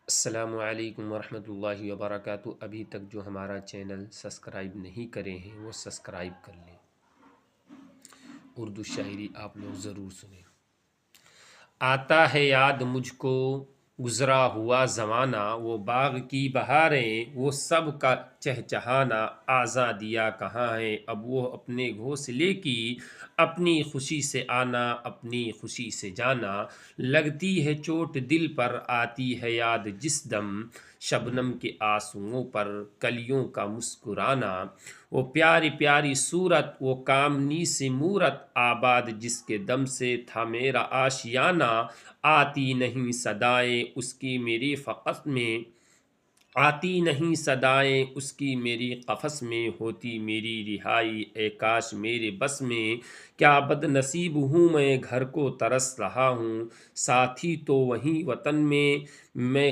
अस्सलामु अलैकुम वरहमतुल्लाहि वबरकातुहू। अभी तक जो हमारा चैनल सब्सक्राइब नहीं करे हैं वो सब्सक्राइब कर लें। उर्दू शायरी आप लोग ज़रूर सुने। आता है याद मुझको गुज़रा हुआ ज़माना, वो बाग़ की बहारें वो सब का चहचहाना। आज़ादियाँ कहाँ है अब वो अपने घोंसले की, अपनी खुशी से आना अपनी खुशी से जाना। लगती है चोट दिल पर आती है याद जिस दम, शबनम के आंसुओं पर कलियों का मुस्कुराना। वो प्यारी प्यारी सूरत वो कामनी सी मूरत, आबाद जिसके दम से था मेरा आशियाना। आती नहीं सदाएं उसकी मेरी फ़क़स में, आती नहीं सदाएं उसकी मेरी क़फ़स में, होती मेरी रिहाई ए काश मेरे बस में। क्या बदनसीब हूँ मैं घर को तरस रहा हूँ, साथी तो वहीं वतन में मैं